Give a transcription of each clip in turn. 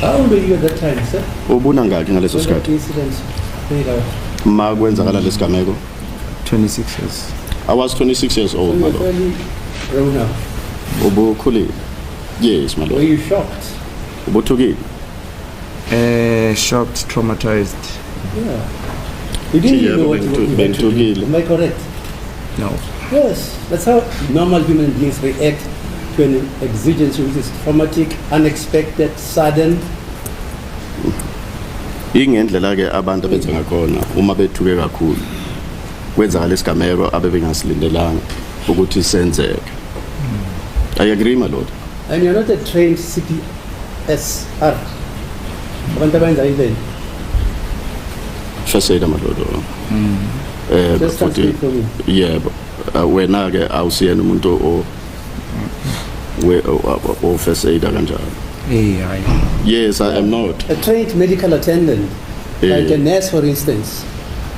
How old were you at that time, sir? Ubuna ngakhi ngaleso When that sikhathi? incident played out? Ma kwenzakala lesigameko? 26 years. I was 26 years So old, you my were lord. fairly grown up. Ubukhulile? Yes, my Were lord. you shocked? Ubuthukile? Shocked, traumatized. Yeah. You didn't even know what you were to do. Bentukile. Am I correct? No. Yes. That's how normal human beings react to an exigency which is traumatic, unexpected, sudden. Ingendlela ke abantu abenza ngakhona uma bethuke kakhulu. Kwenzakala isigameko abebengasilindelanga ukuthi senzeke. I agree, my lord. And you're not a trained CPSR. Abantu abenza ile. First aid, my lord. Just translate for me. Yebo. Wena ke awusiyena umuntu o first aid kanjalo. Yes, I am not. A trained medical attendant, like a nurse, for instance,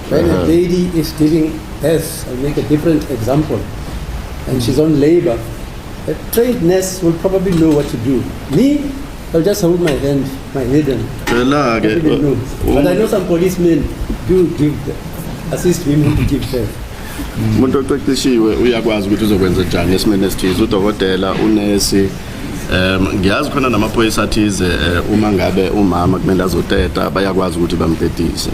when a lady is giving birth, I'll make a different example, and she's on labor, a trained nurse will probably know what to do. Me, I'll just hold my head and probably know. But I know some policemen do assist women to give birth. Umuntu oqeqeshiwe uyakwazi ukuthi uzokwenza njani esimene esithize, udokotela, unesi, ngiyazi khona namaphoyisa athize uma ngabe umama kumele azoteta bayakwazi ukuthi bamtetise.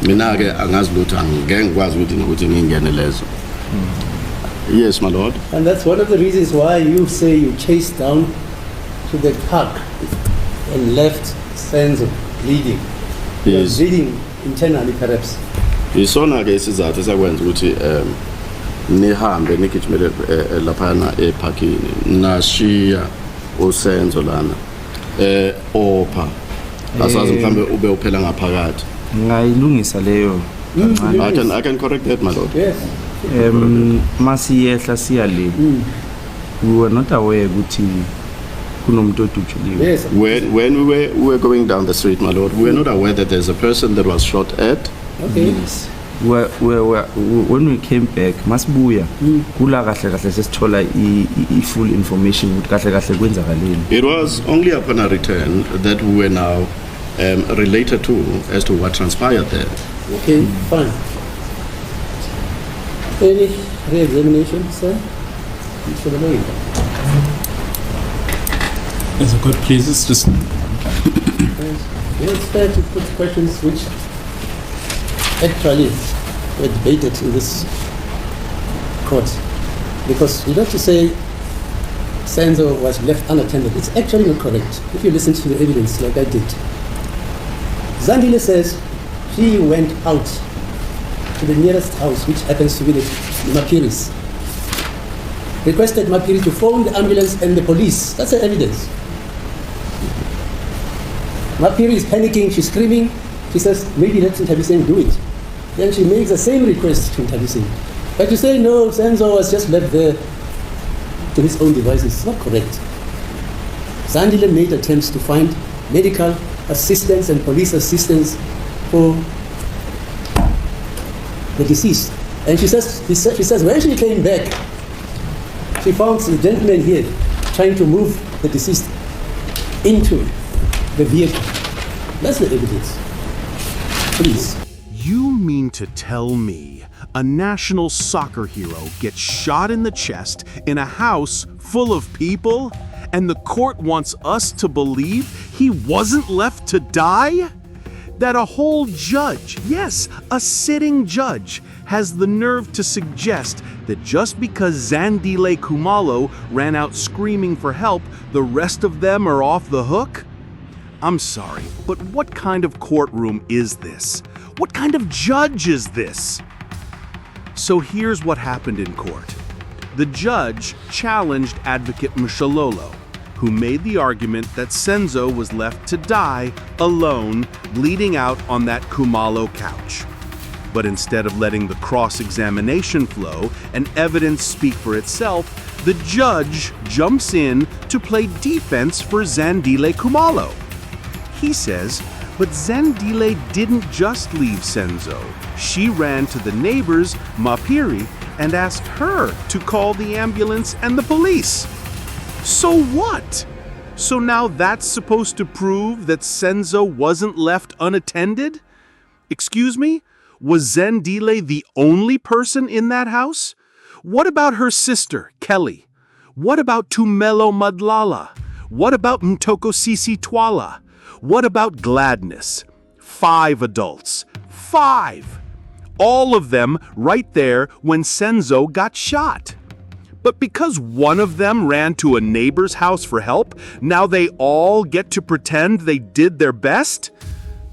Mina ke angazi lutho angeke ngikwazi ukuthi nokuthi ngingene lezo. Yes, my lord. And that's one of the reasons why you say you chased down to the park and left Senzo bleeding. He was Yes. bleeding internally, perhaps. Isona ke isizathu esakwenza ukuthi nihambe nigijimele laphana eparkini nashiya usenzo lana opha asazi mhlambe ube uphela ngaphakathi. Ngayilungisa leyo kancane. I can correct that, my lord. Yes. Masiyehla siya le. We were not aware ukuthi kunomuntu odutshuliwe. Yes. When we were going down the street, my lord, we were not aware that there's a person that was shot at. Okay. Yes. When we came back, masibuya kula kahle kahle sesithola I full information ukuthi kahle kahle kwenzakaleni. It was only upon our return that we were now related to as to what transpired there. Okay, fine. Any re-examination, sir? Mr. Meyiwa. As a good please, it's just It's fair to put questions which actually were debated in this court. Because you don't have to say Senzo was left unattended. It's actually not correct if you listen to the evidence like I did. Zandile says she went out to the nearest house, which happens to be the Mapiris. Requested Mapiri to phone the ambulance and the police. That's the evidence. Mapiri is panicking, she's screaming. She says, maybe let Ntabiseng do it. Then she makes the same request to Ntabiseng. But you say, no, Senzo was just left there to his own devices. It's not correct. Zandile made attempts to find medical assistance and police assistance for the deceased. And she says when she came back, she found the gentleman here trying to move the deceased into the vehicle. That's the evidence. Please. You mean to tell me a national soccer hero gets shot in the chest in a house full of people, and the court wants us to believe he wasn't left to die? That a whole judge, yes, a sitting judge, has the nerve to suggest that just because Zandile Khumalo ran out screaming for help, the rest of them are off the hook? I'm sorry, but what kind of courtroom is this? What kind of judge is this? So here's what happened in court. The judge challenged Advocate Mshalolo, who made the argument that Senzo was left to die alone, bleeding out on that Khumalo couch. But instead of letting the cross-examination flow and evidence speak for itself, the judge jumps in to play defense for Zandile Khumalo. He says, but Zandile didn't just leave Senzo. She ran to the neighbors, Mapiri, and asked her to call the ambulance and the police. So what? So now that's supposed to prove that Senzo wasn't left unattended? Excuse me? Was Zandile the only person in that house? What about her sister, Kelly? What about Tumelo Madlala? What about Mtoko Sisi Twala? What about Gladness? 5 adults. 5! All of them right there when Senzo got shot. But because one of them ran to a neighbor's house for help, now they all get to pretend they did their best?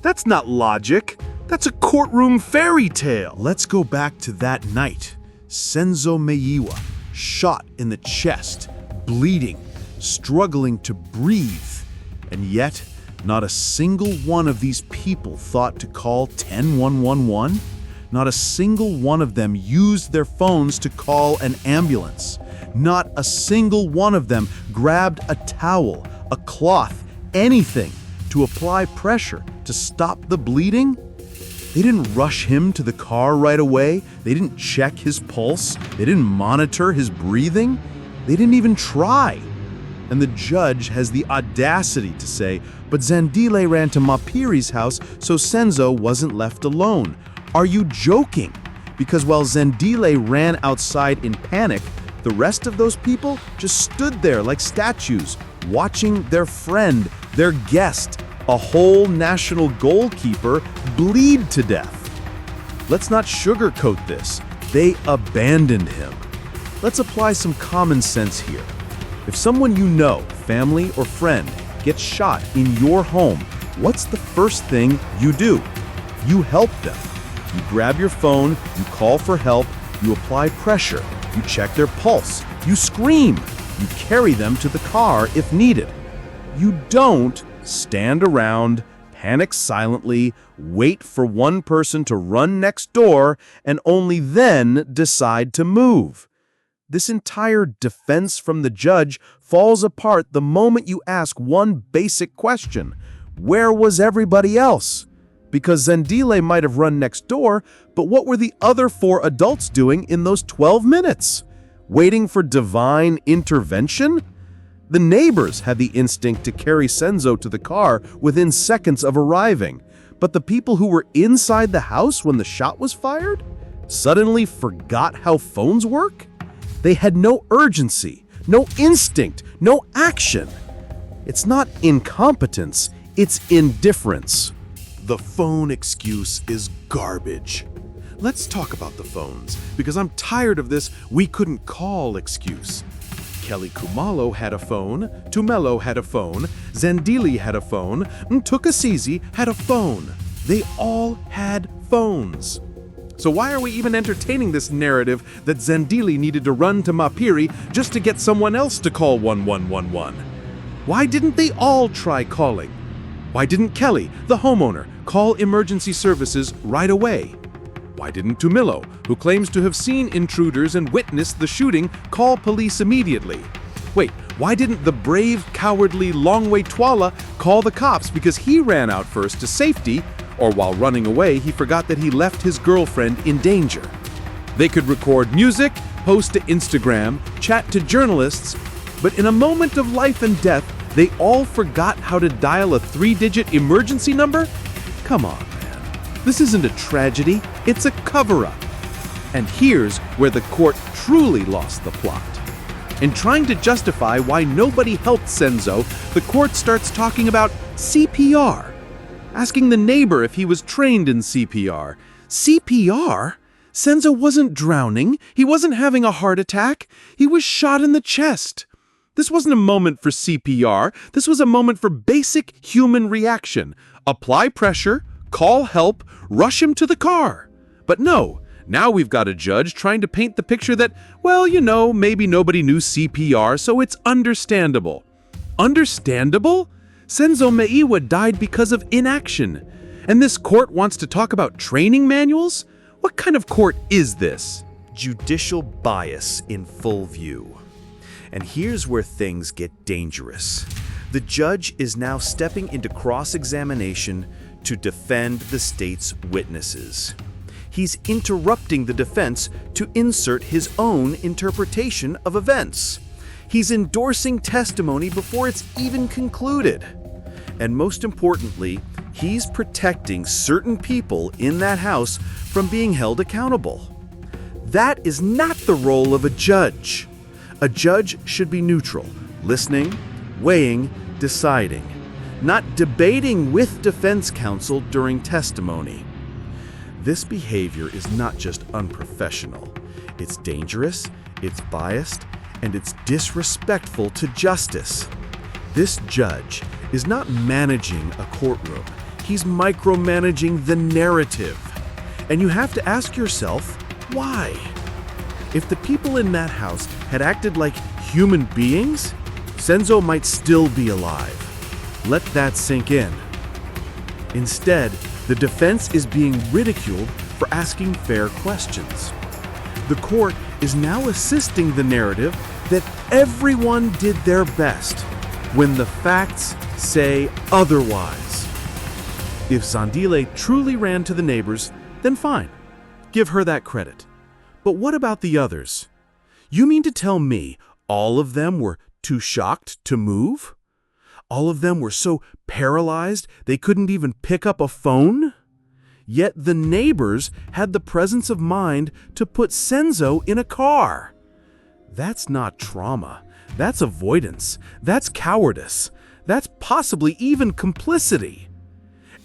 That's not logic. That's a courtroom fairy tale. Let's go back to that night. Senzo Meyiwa, shot in the chest, bleeding, struggling to breathe. And yet, not a single one of these people thought to call 10111. Not a single one of them used their phones to call an ambulance. Not a single one of them grabbed a towel, a cloth, anything to apply pressure to stop the bleeding. They didn't rush him to the car right away. They didn't check his pulse. They didn't monitor his breathing. They didn't even try. And the judge has the audacity to say, but Zandile ran to Mapiri's house, so Senzo wasn't left alone. Are you joking? Because while Zandile ran outside in panic, the rest of those people just stood there like statues, watching their friend, their guest, a whole national goalkeeper, bleed to death. Let's not sugarcoat this. They abandoned him. Let's apply some common sense here. If someone you know, family or friend, gets shot in your home, what's the first thing you do? You help them. You grab your phone, you call for help, you apply pressure, you check their pulse, you scream, you carry them to the car if needed. You don't stand around, panic silently, wait for one person to run next door, and only then decide to move. This entire defense from the judge falls apart the moment you ask one basic question. Where was everybody else? Because Zandile might have run next door, but what were the other 4 adults doing in those 12 minutes? Waiting for divine intervention? The neighbors had the instinct to carry Senzo to the car within seconds of arriving, but the people who were inside the house when the shot was fired suddenly forgot how phones work? They had no urgency, no instinct, no action. It's not incompetence, it's indifference. The phone excuse is garbage. Let's talk about the phones, because I'm tired of this "we couldn't call" excuse. Kelly Kumalo had a phone, Tumelo had a phone, Zandile had a phone, Mtukasizi had a phone. They all had phones. So why are we even entertaining this narrative that Zandile needed to run to Mapiri just to get someone else to call 1111? Why didn't they all try calling? Why didn't Kelly, the homeowner, call emergency services right away? Why didn't Tumelo, who claims to have seen intruders and witnessed the shooting, call police immediately? Wait, why didn't the brave, cowardly Longway Twala call the cops because he ran out first to safety, or while running away he forgot that he left his girlfriend in danger? They could record music, post to Instagram, chat to journalists, but in a moment of life and death, they all forgot how to dial a 3-digit emergency number? Come on, man. This isn't a tragedy, it's a cover-up. And here's where the court truly lost the plot. In trying to justify why nobody helped Senzo, the court starts talking about CPR, asking the neighbor if he was trained in CPR. CPR? Senzo wasn't drowning, he wasn't having a heart attack, he was shot in the chest. This wasn't a moment for CPR, this was a moment for basic human reaction. Apply pressure, call help, rush him to the car. But no, now we've got a judge trying to paint the picture that, well, you know, maybe nobody knew CPR, so it's understandable. Understandable? Senzo Meyiwa died because of inaction. And this court wants to talk about training manuals? What kind of court is this? Judicial bias in full view. And here's where things get dangerous. The judge is now stepping into cross-examination to defend the state's witnesses. He's interrupting the defense to insert his own interpretation of events. He's endorsing testimony before it's even concluded. And most importantly, he's protecting certain people in that house from being held accountable. That is not the role of a judge. A judge should be neutral, listening, weighing, deciding, not debating with defense counsel during testimony. This behavior is not just unprofessional. It's dangerous, it's biased, and it's disrespectful to justice. This judge is not managing a courtroom. He's micromanaging the narrative. And you have to ask yourself, why? If the people in that house had acted like human beings, Senzo might still be alive. Let that sink in. Instead, the defense is being ridiculed for asking fair questions. The court is now assisting the narrative that everyone did their best when the facts say otherwise. If Zandile truly ran to the neighbors, then fine. Give her that credit. But what about the others? You mean to tell me all of them were too shocked to move? All of them were so paralyzed they couldn't even pick up a phone? Yet the neighbors had the presence of mind to put Senzo in a car. That's not trauma. That's avoidance. That's cowardice. That's possibly even complicity.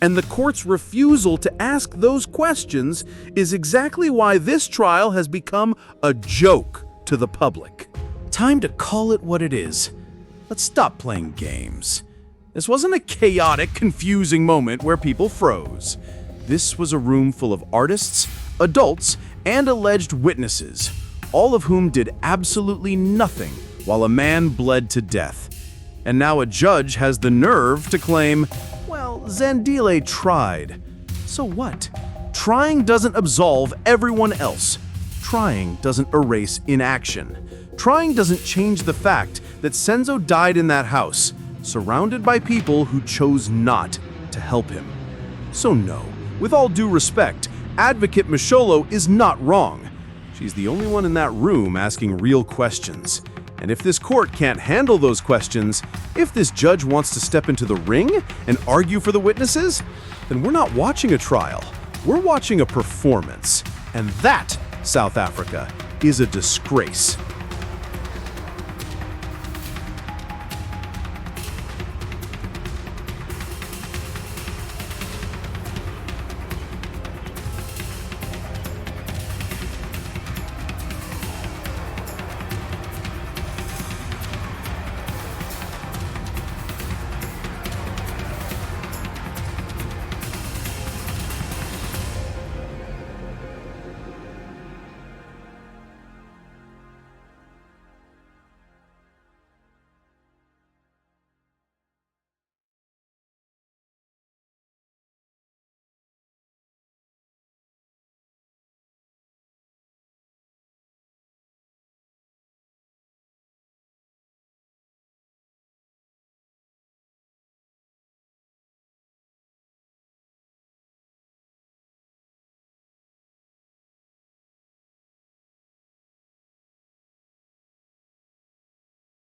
And the court's refusal to ask those questions is exactly why this trial has become a joke to the public. Time to call it what it is. Let's stop playing games. This wasn't a chaotic, confusing moment where people froze. This was a room full of artists, adults, and alleged witnesses, all of whom did absolutely nothing while a man bled to death. And now a judge has the nerve to claim, well, Zandile tried. So what? Trying doesn't absolve everyone else. Trying doesn't erase inaction. Trying doesn't change the fact that Senzo died in that house, surrounded by people who chose not to help him. So no, with all due respect, Advocate Misholo is not wrong. She's the only one in that room asking real questions. And if this court can't handle those questions, if this judge wants to step into the ring and argue for the witnesses, then we're not watching a trial. We're watching a performance. And that, South Africa, is a disgrace.